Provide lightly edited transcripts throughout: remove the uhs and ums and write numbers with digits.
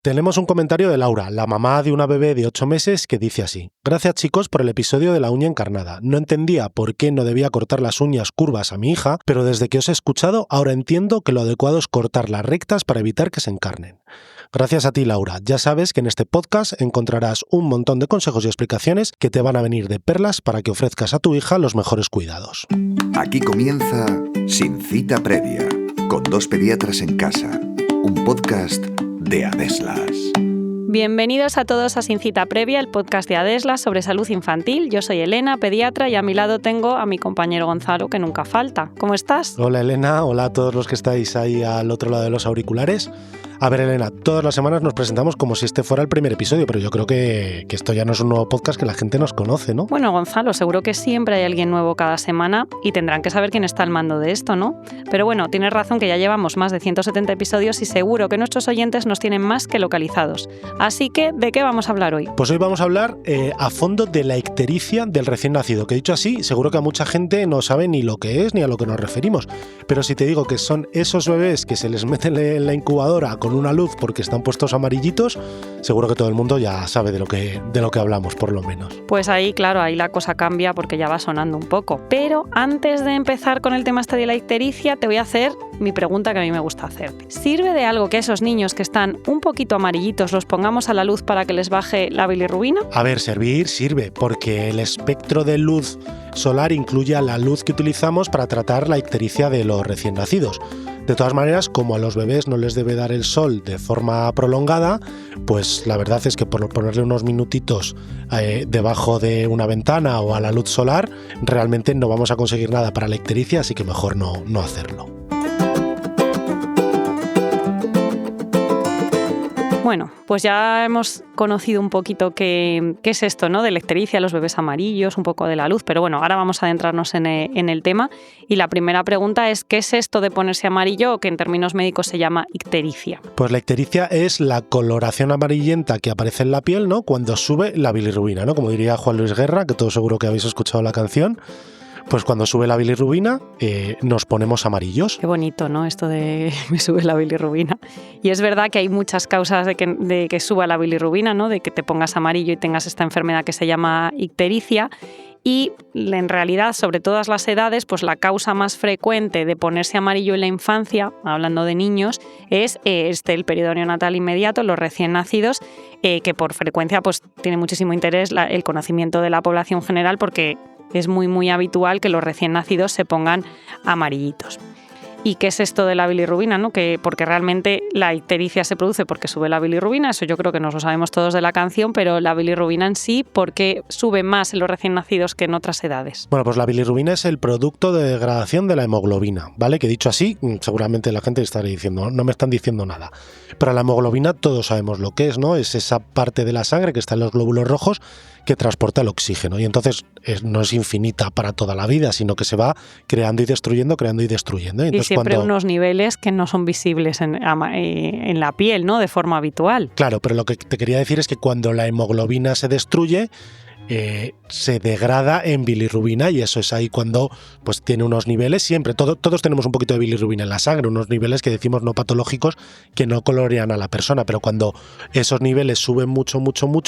Tenemos un comentario de Laura, la mamá de una bebé de 8 meses, que dice así: gracias chicos por el episodio de la uña encarnada. No entendía por qué no debía cortar las uñas curvas a mi hija, pero desde que os he escuchado ahora entiendo que lo adecuado es cortarlas rectas para evitar que se encarnen. Gracias a ti, Laura. Ya sabes que en este podcast encontrarás un montón de consejos y explicaciones que te van a venir de perlas para que ofrezcas a tu hija los mejores cuidados. Aquí comienza Sin Cita Previa, con dos pediatras en casa, un podcast de Adeslas. Bienvenidos a todos a Sin Cita Previa, el podcast de Adeslas sobre salud infantil. Yo soy Elena, pediatra, y a mi lado tengo a mi compañero Gonzalo, que nunca falta. ¿Cómo estás? Hola Elena, hola a todos los que estáis ahí al otro lado de los auriculares. A ver, Elena, todas las semanas nos presentamos como si este fuera el primer episodio, pero yo creo que esto ya no es un nuevo podcast que la gente nos conoce, ¿no? Bueno, Gonzalo, seguro que siempre hay alguien nuevo cada semana y tendrán que saber quién está al mando de esto, ¿no? Pero bueno, tienes razón que ya llevamos más de 170 episodios y seguro que nuestros oyentes nos tienen más que localizados. Así que, ¿de qué vamos a hablar hoy? Pues hoy vamos a hablar a fondo de la ictericia del recién nacido, que dicho así, seguro que a mucha gente no sabe ni lo que es ni a lo que nos referimos. Pero si te digo que son esos bebés que se les mete en la incubadora con una luz porque están puestos amarillitos, seguro que todo el mundo ya sabe de lo que hablamos, por lo menos. Pues ahí, claro, ahí la cosa cambia porque ya va sonando un poco. Pero antes de empezar con el tema de la ictericia, te voy a hacer mi pregunta que a mí me gusta hacerte. ¿Sirve de algo que a esos niños que están un poquito amarillitos los pongamos a la luz para que les baje la bilirrubina? A ver, sirve, porque el espectro de luz solar incluye la luz que utilizamos para tratar la ictericia de los recién nacidos. De todas maneras, como a los bebés no les debe dar el sol de forma prolongada, pues la verdad es que por ponerle unos minutitos debajo de una ventana o a la luz solar, realmente no vamos a conseguir nada para la ictericia, así que mejor no hacerlo. Bueno, pues ya hemos conocido un poquito qué es esto, ¿no? De la ictericia, los bebés amarillos, un poco de la luz, pero bueno, ahora vamos a adentrarnos en el tema. Y la primera pregunta es, ¿qué es esto de ponerse amarillo, o que en términos médicos se llama ictericia? Pues la ictericia es la coloración amarillenta que aparece en la piel, ¿no? Cuando sube la bilirrubina, ¿no? Como diría Juan Luis Guerra, que todos seguro que habéis escuchado la canción. Pues cuando sube la bilirrubina nos ponemos amarillos. Qué bonito, ¿no? Esto de me sube la bilirrubina. Y es verdad que hay muchas causas de que suba la bilirrubina, ¿no? De que te pongas amarillo y tengas esta enfermedad que se llama ictericia. Y en realidad, sobre todas las edades, pues la causa más frecuente de ponerse amarillo en la infancia, hablando de niños, es el periodo neonatal inmediato, los recién nacidos, que por frecuencia pues tiene muchísimo interés el conocimiento de la población general, porque es muy, muy habitual que los recién nacidos se pongan amarillitos. ¿Y qué es esto de la bilirrubina, ¿no? Porque realmente la ictericia se produce porque sube la bilirrubina, eso yo creo que nos lo sabemos todos de la canción, pero la bilirrubina en sí, ¿por qué sube más en los recién nacidos que en otras edades? Bueno, pues la bilirrubina es el producto de degradación de la hemoglobina, ¿vale? Que dicho así, seguramente la gente estará diciendo, no me están diciendo nada. Pero la hemoglobina todos sabemos lo que es, ¿no? Es esa parte de la sangre que está en los glóbulos rojos que transporta el oxígeno, y entonces no es infinita para toda la vida, sino que se va creando y destruyendo. Entonces, y siempre unos niveles que no son visibles en la piel, ¿no? De forma habitual. Claro, pero lo que te quería decir es que cuando la hemoglobina se destruye, se degrada en bilirrubina, y eso es ahí cuando pues tiene unos niveles, siempre, todos tenemos un poquito de bilirrubina en la sangre, unos niveles que decimos no patológicos que no colorean a la persona, pero cuando esos niveles suben mucho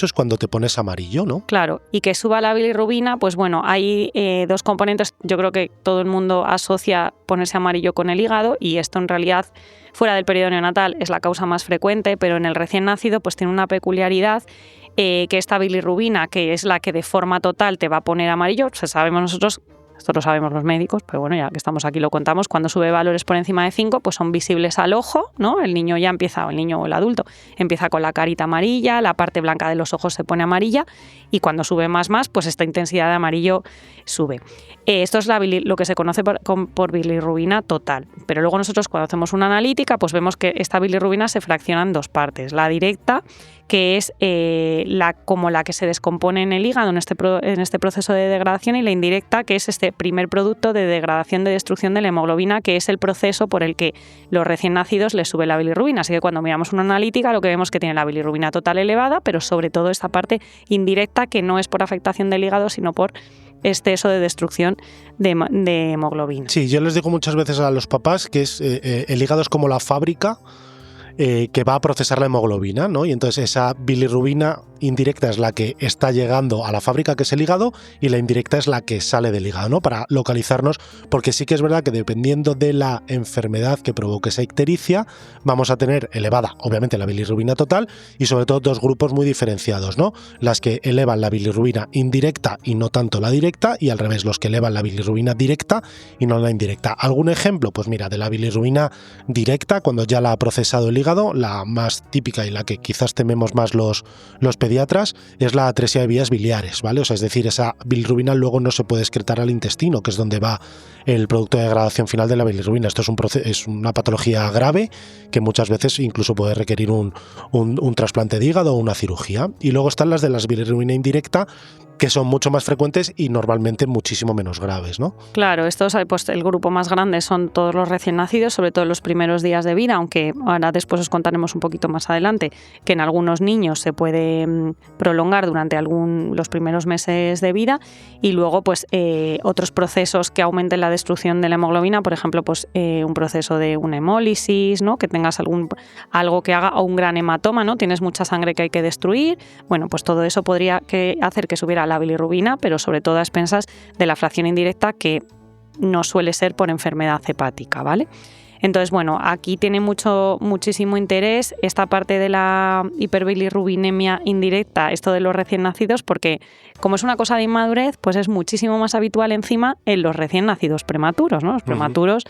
es cuando te pones amarillo, ¿no? Claro, y que suba la bilirrubina, pues bueno, hay dos componentes. Yo creo que todo el mundo asocia ponerse amarillo con el hígado, y esto en realidad fuera del periodo neonatal es la causa más frecuente, pero en el recién nacido pues tiene una peculiaridad, que esta bilirrubina, que es la que de forma total te va a poner amarillo, sabemos nosotros, esto lo sabemos los médicos, pero bueno, ya que estamos aquí lo contamos, cuando sube valores por encima de 5, pues son visibles al ojo, ¿no? El niño ya empieza, o el niño o el adulto, empieza con la carita amarilla, la parte blanca de los ojos se pone amarilla, y cuando sube más, pues esta intensidad de amarillo sube. Esto es lo que se conoce por bilirrubina total. Pero luego nosotros, cuando hacemos una analítica, pues vemos que esta bilirrubina se fracciona en dos partes. La directa, que es como la que se descompone en el hígado en este proceso de degradación, y la indirecta, que es este primer producto de degradación, de destrucción de la hemoglobina, que es el proceso por el que los recién nacidos les sube la bilirrubina. Así que cuando miramos una analítica, lo que vemos es que tiene la bilirrubina total elevada, pero sobre todo esta parte indirecta, que no es por afectación del hígado, sino por exceso de destrucción de hemoglobina. Sí, yo les digo muchas veces a los papás que el hígado es como la fábrica que va a procesar la hemoglobina, ¿no? Y entonces esa bilirrubina indirecta es la que está llegando a la fábrica, que es el hígado, y la indirecta es la que sale del hígado, ¿no? Para localizarnos, porque sí que es verdad que dependiendo de la enfermedad que provoque esa ictericia, vamos a tener elevada, obviamente, la bilirrubina total y sobre todo dos grupos muy diferenciados, ¿no? Las que elevan la bilirrubina indirecta y no tanto la directa, y al revés, los que elevan la bilirrubina directa y no la indirecta. ¿Algún ejemplo? Pues mira, de la bilirrubina directa, cuando ya la ha procesado el hígado, la más típica y la que quizás tememos más los pediatras, es la atresia de vías biliares, ¿vale? O sea, es decir, esa bilirrubina luego no se puede excretar al intestino, que es donde va el producto de degradación final de la bilirrubina. Esto es una patología grave que muchas veces incluso puede requerir un trasplante de hígado o una cirugía. Y luego están las de la bilirrubina indirecta, que son mucho más frecuentes y normalmente muchísimo menos graves, ¿no? Claro, estos, pues el grupo más grande son todos los recién nacidos, sobre todo en los primeros días de vida, aunque ahora después os contaremos un poquito más adelante que en algunos niños se puede prolongar durante los primeros meses de vida, y luego pues otros procesos que aumenten la destrucción de la hemoglobina, por ejemplo, pues un proceso de una hemólisis, ¿no? Que tengas algo que haga, o un gran hematoma, ¿no? Tienes mucha sangre que hay que destruir. Bueno, pues todo eso podría hacer que subiera la bilirrubina, pero sobre todo a expensas de la fracción indirecta, que no suele ser por enfermedad hepática, ¿vale? Entonces, bueno, aquí tiene muchísimo interés esta parte de la hiperbilirrubinemia indirecta, esto de los recién nacidos, porque como es una cosa de inmadurez, pues es muchísimo más habitual encima en los recién nacidos prematuros, ¿no? Los prematuros,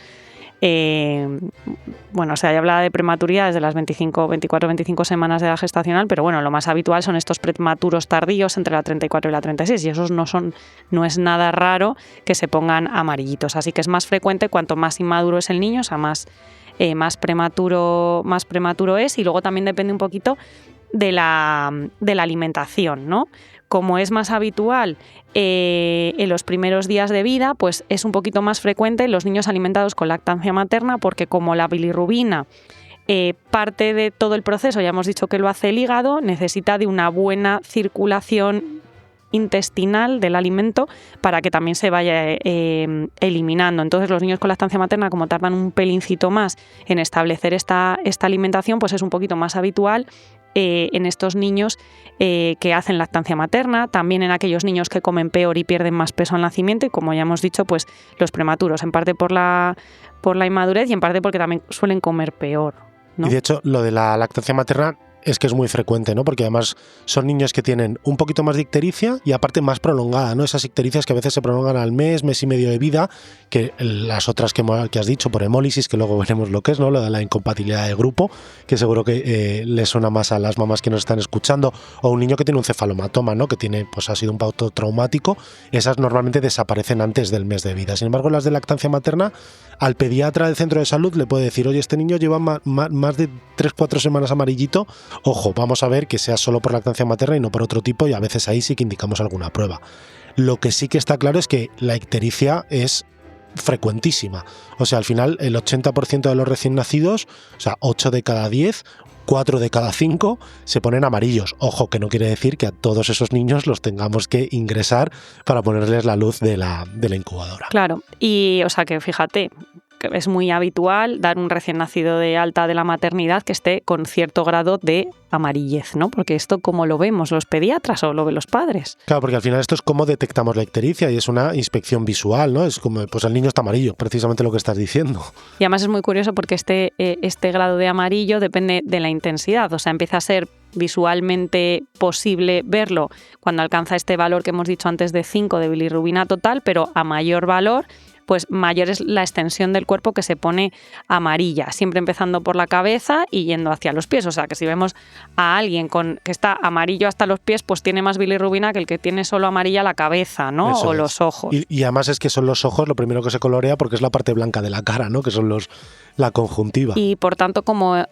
bueno, se habla de prematuridad desde las 24-25 semanas de edad gestacional, pero bueno, lo más habitual son estos prematuros tardíos entre la 34 y la 36, y esos no es nada raro que se pongan amarillitos, así que es más frecuente cuanto más inmaduro es el niño, o sea, más prematuro es, y luego también depende un poquito de la alimentación, ¿no? Como es más habitual en los primeros días de vida, pues es un poquito más frecuente en los niños alimentados con lactancia materna, porque como la bilirrubina parte de todo el proceso, ya hemos dicho que lo hace el hígado, necesita de una buena circulación intestinal del alimento para que también se vaya eliminando. Entonces los niños con lactancia materna, como tardan un pelincito más en establecer esta alimentación, pues es un poquito más habitual en estos niños que hacen lactancia materna, también en aquellos niños que comen peor y pierden más peso al nacimiento, y como ya hemos dicho, pues los prematuros, en parte por la inmadurez y en parte porque también suelen comer peor, ¿no? Y de hecho, lo de la lactancia materna es que es muy frecuente, ¿no? Porque además son niños que tienen un poquito más de ictericia y aparte más prolongada, ¿no? Esas ictericias que a veces se prolongan al mes y medio de vida, que las otras que has dicho por hemólisis, que luego veremos lo que es, ¿no? Lo de la incompatibilidad de grupo, que seguro que le suena más a las mamás que nos están escuchando, o un niño que tiene un cefalomatoma, ¿no? Que tiene, pues ha sido un parto traumático, esas normalmente desaparecen antes del mes de vida. Sin embargo, las de lactancia materna, al pediatra del centro de salud le puede decir, oye, este niño lleva más de 3-4 semanas amarillito, ojo, vamos a ver que sea solo por lactancia materna y no por otro tipo, y a veces ahí sí que indicamos alguna prueba. Lo que sí que está claro es que la ictericia es frecuentísima. O sea, al final el 80% de los recién nacidos, o sea, 8 de cada 10, 4 de cada 5 se ponen amarillos. Ojo, que no quiere decir que a todos esos niños los tengamos que ingresar para ponerles la luz de la incubadora. Claro, y o sea que fíjate, que es muy habitual dar un recién nacido de alta de la maternidad que esté con cierto grado de amarillez, ¿no? Porque esto, ¿cómo lo vemos los pediatras o lo ven los padres? Claro, porque al final esto es cómo detectamos la ictericia y es una inspección visual, ¿no? Es como, pues el niño está amarillo, precisamente lo que estás diciendo. Y además es muy curioso porque este grado de amarillo depende de la intensidad, o sea, empieza a ser visualmente posible verlo cuando alcanza este valor que hemos dicho antes de 5 de bilirrubina total, pero a mayor valor, pues mayor es la extensión del cuerpo que se pone amarilla, siempre empezando por la cabeza y yendo hacia los pies. O sea que si vemos a alguien que está amarillo hasta los pies, pues tiene más bilirrubina que el que tiene solo amarilla la cabeza, ¿no? Eso o es. Los ojos. Y además es que son los ojos lo primero que se colorea porque es la parte blanca de la cara, ¿no? Que son la conjuntiva. Y por tanto, como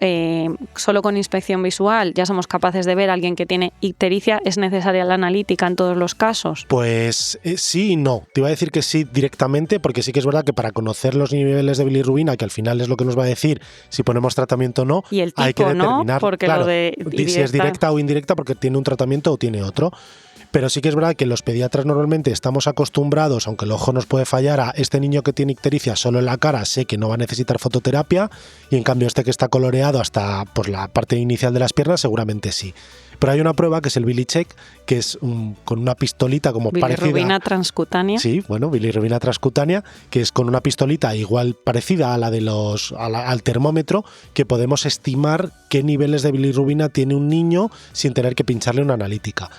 solo con inspección visual ya somos capaces de ver a alguien que tiene ictericia, ¿es necesaria la analítica en todos los casos? Pues sí y no. Te iba a decir que sí directamente, porque sí que es verdad que para conocer los niveles de bilirrubina, que al final es lo que nos va a decir si ponemos tratamiento o no, y el tipo, hay que determinar, ¿no? Porque claro, lo de si es directa o indirecta, porque tiene un tratamiento o tiene otro. Pero sí que es verdad que los pediatras normalmente estamos acostumbrados, aunque el ojo nos puede fallar, a este niño que tiene ictericia solo en la cara, sé que no va a necesitar fototerapia, y en cambio este que está coloreado hasta pues, la parte inicial de las piernas seguramente sí. Pero hay una prueba que es el Bilircheck, que es con una pistolita como parecida... Bilirrubina transcutánea. Sí, bueno, bilirrubina transcutánea, que es con una pistolita igual parecida a la de al termómetro, que podemos estimar qué niveles de bilirrubina tiene un niño sin tener que pincharle una analítica.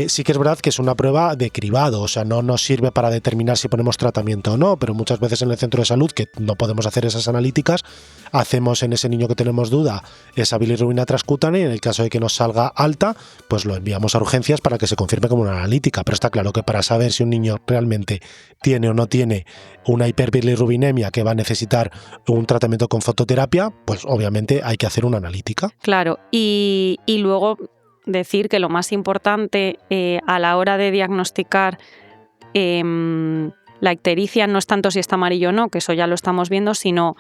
Sí que es verdad que es una prueba de cribado, o sea, no nos sirve para determinar si ponemos tratamiento o no, pero muchas veces en el centro de salud, que no podemos hacer esas analíticas, hacemos en ese niño que tenemos duda esa bilirrubina transcutánea, y en el caso de que nos salga alta, pues lo enviamos a urgencias para que se confirme como una analítica. Pero está claro que para saber si un niño realmente tiene o no tiene una hiperbilirrubinemia que va a necesitar un tratamiento con fototerapia, pues obviamente hay que hacer una analítica. Claro, y luego decir que lo más importante a la hora de diagnosticar la ictericia no es tanto si está amarillo o no, que eso ya lo estamos viendo, sino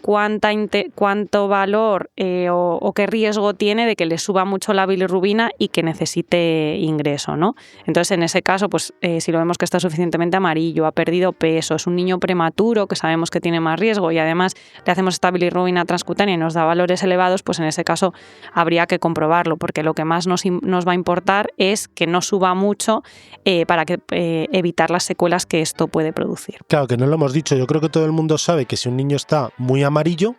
cuánto valor o qué riesgo tiene de que le suba mucho la bilirrubina y que necesite ingreso, ¿no? Entonces, en ese caso, pues si lo vemos que está suficientemente amarillo, ha perdido peso, es un niño prematuro que sabemos que tiene más riesgo y además le hacemos esta bilirrubina transcutánea y nos da valores elevados, pues en ese caso habría que comprobarlo, porque lo que más nos va a importar es que no suba mucho para evitar las secuelas que esto puede producir. Claro, que no lo hemos dicho, yo creo que todo el mundo sabe que si un niño está muy amarillo,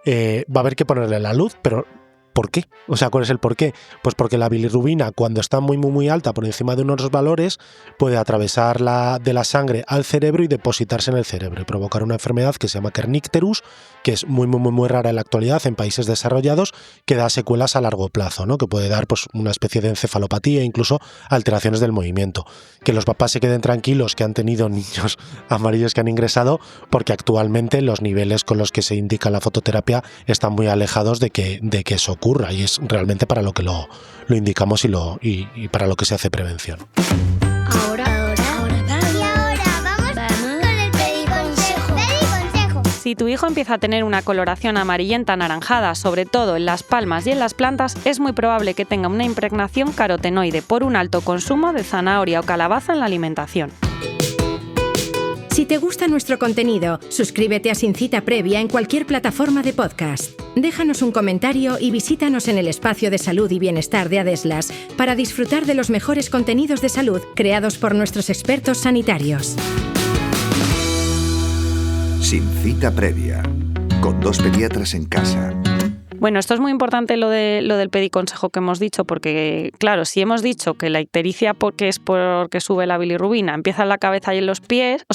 va a haber que ponerle la luz, pero ¿por qué? O sea, ¿cuál es el por qué? Pues porque la bilirrubina, cuando está muy alta, por encima de unos valores, puede atravesar de la sangre al cerebro y depositarse en el cerebro y provocar una enfermedad que se llama kernicterus, que es muy rara en la actualidad en países desarrollados, que da secuelas a largo plazo, ¿no? Que puede dar pues, una especie de encefalopatía e incluso alteraciones del movimiento. Que los papás se queden tranquilos que han tenido niños amarillos que han ingresado, porque actualmente los niveles con los que se indica la fototerapia están muy alejados de que eso ocurra, y es realmente para lo que lo indicamos y para lo que se hace prevención. Ahora vamos con el pediconsejo. Si tu hijo empieza a tener una coloración amarillenta anaranjada, sobre todo en las palmas y en las plantas, es muy probable que tenga una impregnación carotenoide por un alto consumo de zanahoria o calabaza en la alimentación. Si te gusta nuestro contenido, suscríbete a Sin Cita Previa en cualquier plataforma de podcast. Déjanos un comentario y visítanos en el espacio de salud y bienestar de Adeslas para disfrutar de los mejores contenidos de salud creados por nuestros expertos sanitarios. Sin Cita Previa, con 2 pediatras en casa. Bueno, esto es muy importante lo del pediconsejo que hemos dicho, porque claro, si hemos dicho que la ictericia es porque sube la bilirrubina, empieza en la cabeza y en los pies,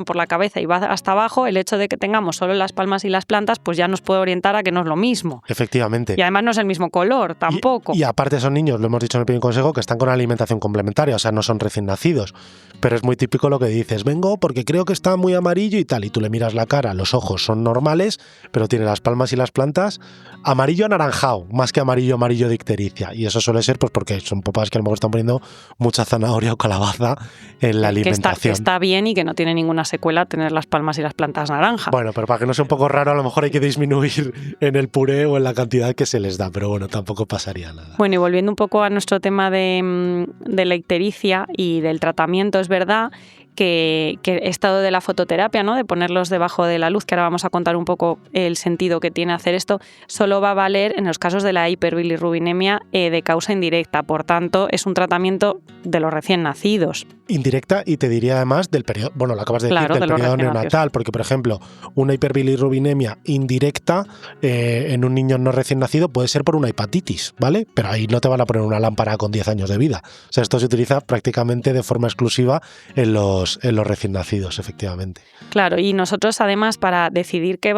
por la cabeza y va hasta abajo, el hecho de que tengamos solo las palmas y las plantas, pues ya nos puede orientar a que no es lo mismo. Efectivamente. Y además no es el mismo color, tampoco. Y aparte son niños, lo hemos dicho en el pediconsejo, que están con alimentación complementaria, o sea, no son recién nacidos. Pero es muy típico lo que dices, vengo porque creo que está muy amarillo y tal, y tú le miras la cara, los ojos son normales, pero tiene las palmas y las plantas amarillo anaranjado, más que amarillo de ictericia. Y eso suele ser pues porque son papás que a lo mejor están poniendo mucha zanahoria o calabaza en la alimentación. Que está bien y que no tiene ninguna secuela tener las palmas y las plantas naranjas. Bueno, pero para que no sea un poco raro, a lo mejor hay que disminuir en el puré o en la cantidad que se les da, pero bueno, tampoco pasaría nada. Bueno, y volviendo un poco a nuestro tema de la ictericia y del tratamiento, es verdad que estado de la fototerapia, ¿no? De ponerlos debajo de la luz, que ahora vamos a contar un poco el sentido que tiene hacer esto, solo va a valer en los casos de la hiperbilirrubinemia de causa indirecta. Por tanto, es un tratamiento de los recién nacidos. Indirecta, y te diría además del periodo, bueno, lo acabas de decir, del periodo neonatal, porque por ejemplo, una hiperbilirrubinemia indirecta en un niño no recién nacido puede ser por una hepatitis, ¿vale? Pero ahí no te van a poner una lámpara con 10 años de vida. O sea, esto se utiliza prácticamente de forma exclusiva en los recién nacidos, efectivamente. Claro, y nosotros además para decidir qué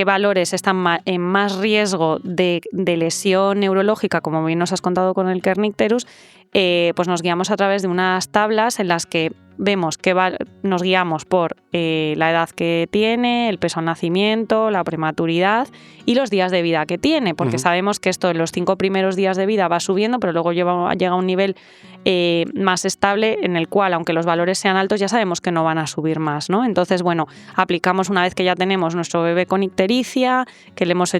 valores están en más riesgo de lesión neurológica, como bien nos has contado con el kernicterus, pues nos guiamos a través de unas tablas en las que vemos que nos guiamos por la edad que tiene, el peso al nacimiento, la prematuridad y los días de vida que tiene, porque sabemos que esto en los 5 primeros días de vida va subiendo, pero luego llega a un nivel más estable en el cual, aunque los valores sean altos, ya sabemos que no van a subir más, ¿no? Entonces, bueno, aplicamos una vez que ya tenemos nuestro bebé con ictericia, que lo hemos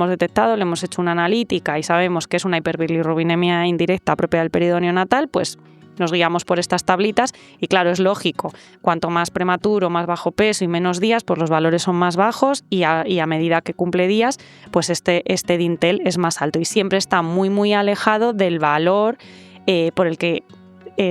detectado, le hemos hecho una analítica y sabemos que es una hiperbilirrubinemia indirecta propia del periodo neonatal, pues nos guiamos por estas tablitas y claro, es lógico, cuanto más prematuro, más bajo peso y menos días, pues los valores son más bajos y a medida que cumple días, pues este dintel es más alto y siempre está muy, muy alejado del valor por el que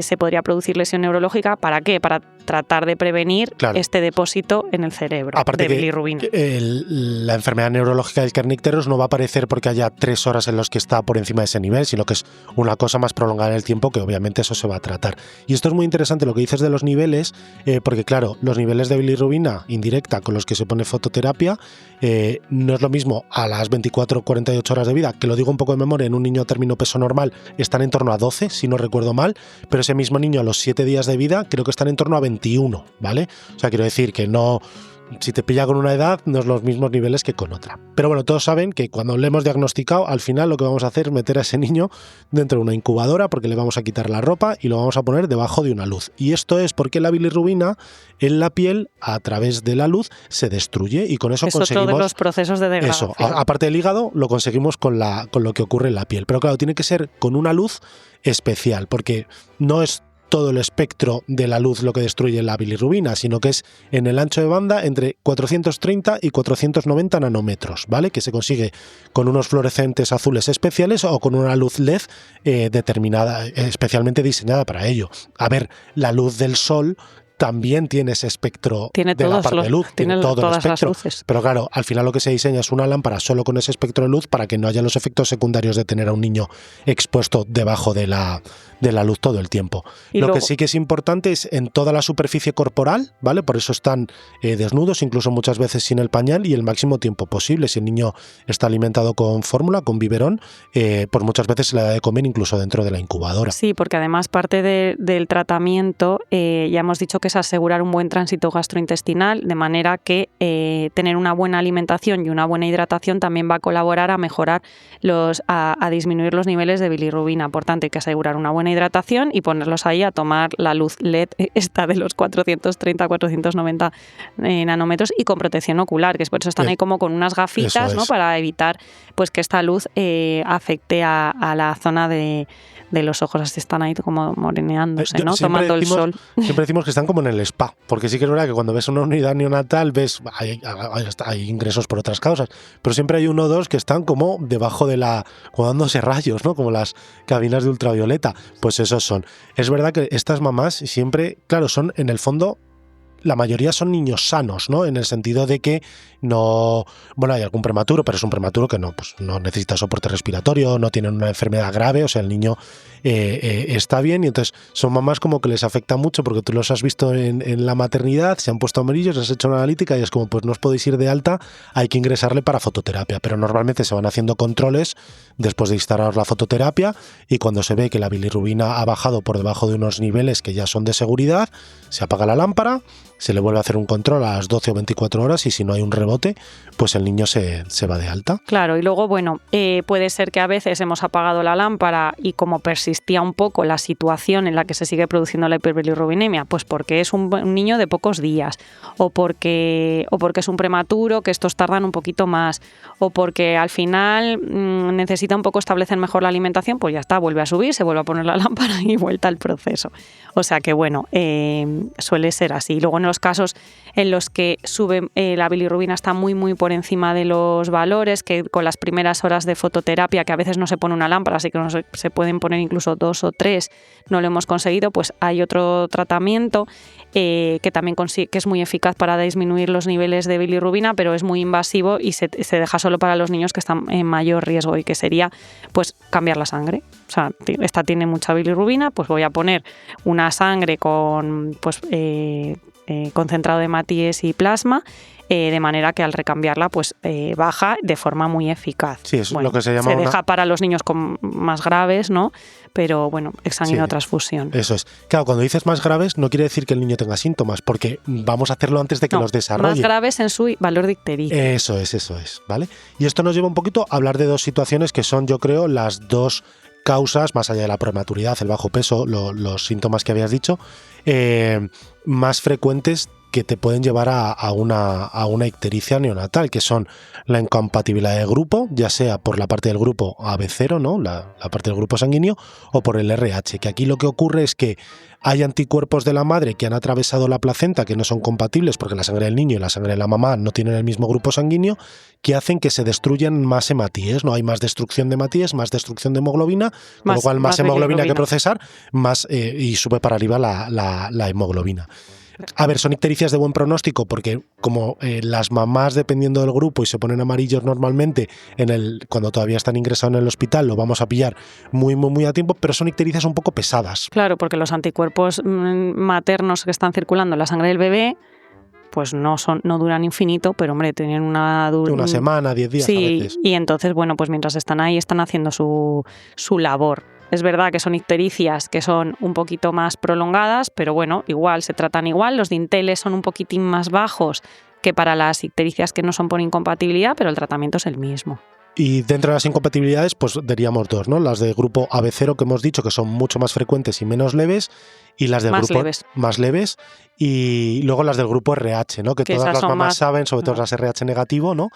se podría producir lesión neurológica. ¿Para qué? Para tratar de prevenir este depósito en el cerebro. Aparte de bilirrubina. La enfermedad neurológica del Kernicterus no va a aparecer porque haya 3 horas en las que está por encima de ese nivel, sino que es una cosa más prolongada en el tiempo, que obviamente eso se va a tratar. Y esto es muy interesante lo que dices de los niveles, porque claro, los niveles de bilirrubina indirecta con los que se pone fototerapia no es lo mismo a las 24 o 48 horas de vida, que lo digo un poco de memoria, en un niño término peso normal están en torno a 12, si no recuerdo mal, pero ese mismo niño a los 7 días de vida creo que están en torno a 21, ¿vale? O sea, quiero decir que no, si te pilla con una edad, no es los mismos niveles que con otra. Pero bueno, todos saben que cuando le hemos diagnosticado, al final lo que vamos a hacer es meter a ese niño dentro de una incubadora, porque le vamos a quitar la ropa y lo vamos a poner debajo de una luz. Y esto es porque la bilirrubina en la piel, a través de la luz, se destruye y con eso conseguimos... todos los procesos de degradación. Eso, aparte del hígado, lo conseguimos con lo que ocurre en la piel. Pero claro, tiene que ser con una luz especial, porque no es todo el espectro de la luz lo que destruye la bilirrubina, sino que es en el ancho de banda entre 430 y 490 nanómetros, ¿vale? Que se consigue con unos fluorescentes azules especiales o con una luz LED determinada, especialmente diseñada para ello. A ver, la luz del sol también tiene ese espectro de la parte de luz, tiene todo el espectro. Pero claro, al final lo que se diseña es una lámpara solo con ese espectro de luz para que no haya los efectos secundarios de tener a un niño expuesto debajo de la luz todo el tiempo. Lo que sí que es importante es en toda la superficie corporal, ¿vale? Por eso están desnudos, incluso muchas veces sin el pañal y el máximo tiempo posible. Si el niño está alimentado con fórmula, con biberón, pues muchas veces se le da de comer incluso dentro de la incubadora. Sí, porque además parte del tratamiento, ya hemos dicho que es asegurar un buen tránsito gastrointestinal, de manera que tener una buena alimentación y una buena hidratación también va a colaborar a mejorar a disminuir los niveles de bilirrubina. Por tanto, hay que asegurar una buena hidratación y ponerlos ahí a tomar la luz LED esta de los 430-490 nanómetros y con protección ocular, que es por eso están ahí como con unas gafitas, ¿no? Para evitar pues que esta luz afecte a la zona de los ojos, así están ahí como moreneándose, ¿no? Tomando el sol. Siempre decimos que están como en el spa, porque sí que es verdad que cuando ves una unidad neonatal ves hay ingresos por otras causas, pero siempre hay uno o dos que están como debajo como dándose rayos, ¿no? Como las cabinas de ultravioleta. Pues esos son. Es verdad que estas mamás siempre, claro, son en el fondo, la mayoría son niños sanos, ¿no? En el sentido de que no... Bueno, hay algún prematuro, pero es un prematuro que no necesita soporte respiratorio, no tienen una enfermedad grave, o sea, el niño está bien, y entonces son mamás como que les afecta mucho porque tú los has visto en la maternidad, se han puesto amarillos, les has hecho una analítica y es como, pues no os podéis ir de alta, hay que ingresarle para fototerapia, pero normalmente se van haciendo controles después de instalar la fototerapia y cuando se ve que la bilirrubina ha bajado por debajo de unos niveles que ya son de seguridad, se apaga la lámpara, se le vuelve a hacer un control a las 12 o 24 horas y si no hay un rebote, pues el niño se va de alta. Claro, y luego, bueno, puede ser que a veces hemos apagado la lámpara y como persistía un poco la situación en la que se sigue produciendo la hiperbilirrubinemia, pues porque es un niño de pocos días, o porque es un prematuro, que estos tardan un poquito más, o porque al final necesita un poco establecer mejor la alimentación, pues ya está, vuelve a subir, se vuelve a poner la lámpara y vuelta al proceso. O sea que, bueno, suele ser así. Luego en los casos en los que sube la bilirrubina está muy muy por encima de los valores, que con las primeras horas de fototerapia, que a veces no se pone una lámpara, así que no se pueden poner incluso 2 o 3, no lo hemos conseguido, pues hay otro tratamiento que también que es muy eficaz para disminuir los niveles de bilirrubina, pero es muy invasivo y se deja solo para los niños que están en mayor riesgo, y que sería pues cambiar la sangre. O sea, esta tiene mucha bilirrubina, pues voy a poner una sangre con concentrado de hematíes y plasma, de manera que al recambiarla pues baja de forma muy eficaz. Sí, es lo que se llama deja para los niños más graves, ¿no? Pero bueno, exsanguinotransfusión. Eso es. Claro, cuando dices más graves no quiere decir que el niño tenga síntomas, porque vamos a hacerlo antes de que los desarrolle. Más graves en su valor de ictericia. Eso es, ¿vale? Y esto nos lleva un poquito a hablar de dos situaciones que son, yo creo, las dos causas, más allá de la prematuridad, el bajo peso, los síntomas que habías dicho, más frecuentes que te pueden llevar a una ictericia neonatal, que son la incompatibilidad de grupo, ya sea por la parte del grupo AB0, ¿no? la parte del grupo sanguíneo, o por el RH, que aquí lo que ocurre es que hay anticuerpos de la madre que han atravesado la placenta que no son compatibles porque la sangre del niño y la sangre de la mamá no tienen el mismo grupo sanguíneo, que hacen que se destruyan más hematíes, ¿no? Hay más destrucción de hematíes, más destrucción de hemoglobina, con lo cual más hemoglobina que procesar, más y sube para arriba la hemoglobina. A ver, son ictericias de buen pronóstico porque como las mamás, dependiendo del grupo, y se ponen amarillos normalmente cuando todavía están ingresados en el hospital, lo vamos a pillar muy, muy, muy a tiempo, pero son ictericias un poco pesadas. Claro, porque los anticuerpos maternos que están circulando en la sangre del bebé pues no duran infinito, pero hombre, tienen una semana, 10 días a veces. Y entonces, bueno, pues mientras están ahí están haciendo su labor. Es verdad que son ictericias que son un poquito más prolongadas, pero bueno, igual se tratan igual. Los dinteles son un poquitín más bajos que para las ictericias que no son por incompatibilidad, pero el tratamiento es el mismo. Y dentro de las incompatibilidades, pues diríamos dos, ¿no? Las de grupo AB0 que hemos dicho que son mucho más frecuentes y menos leves, y las del grupo más leves, y luego las del grupo RH, ¿no? Que todas las mamás saben, sobre todo las RH negativo, ¿no?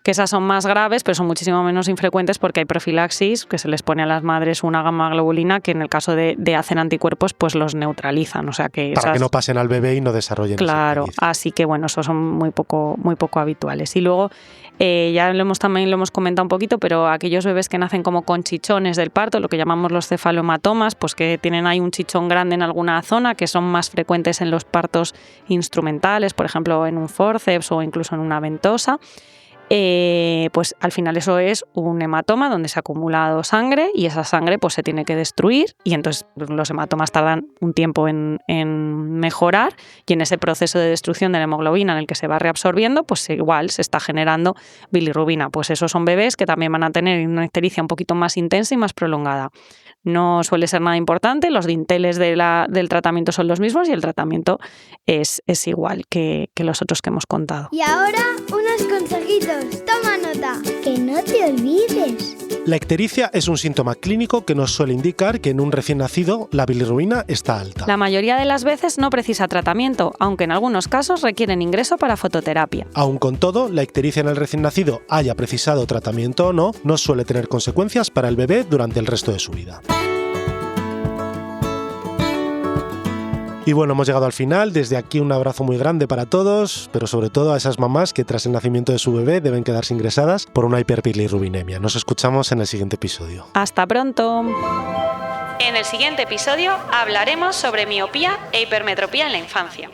Que esas son más graves, pero son muchísimo menos infrecuentes porque hay profilaxis, que se les pone a las madres una gamma globulina que en el caso de hacer anticuerpos pues los neutralizan. O sea que para que no pasen al bebé y no desarrollen. Claro, así que bueno, esos son muy poco habituales. Y luego también lo hemos comentado un poquito, pero aquellos bebés que nacen como con chichones del parto, lo que llamamos los cefalomatomas, pues que tienen ahí un chichón grande en alguna zona, que son más frecuentes en los partos instrumentales, por ejemplo en un forceps o incluso en una ventosa. Pues al final eso es un hematoma donde se ha acumulado sangre y esa sangre pues se tiene que destruir y entonces los hematomas tardan un tiempo en mejorar y en ese proceso de destrucción de la hemoglobina en el que se va reabsorbiendo pues igual se está generando bilirrubina. Pues esos son bebés que también van a tener una ictericia un poquito más intensa y más prolongada. No suele ser nada importante, los dinteles del tratamiento son los mismos y el tratamiento es igual que los otros que hemos contado. Y ahora unos consejitos, toma nota, que no te olvides. La ictericia es un síntoma clínico que nos suele indicar que en un recién nacido la bilirrubina está alta. La mayoría de las veces no precisa tratamiento, aunque en algunos casos requieren ingreso para fototerapia. Aun con todo, la ictericia en el recién nacido, haya precisado tratamiento o no suele tener consecuencias para el bebé durante el resto de su vida. Y bueno, hemos llegado al final. Desde aquí un abrazo muy grande para todos, pero sobre todo a esas mamás que tras el nacimiento de su bebé deben quedarse ingresadas por una hiperbilirrubinemia. Nos escuchamos en el siguiente episodio. ¡Hasta pronto! En el siguiente episodio hablaremos sobre miopía e hipermetropía en la infancia.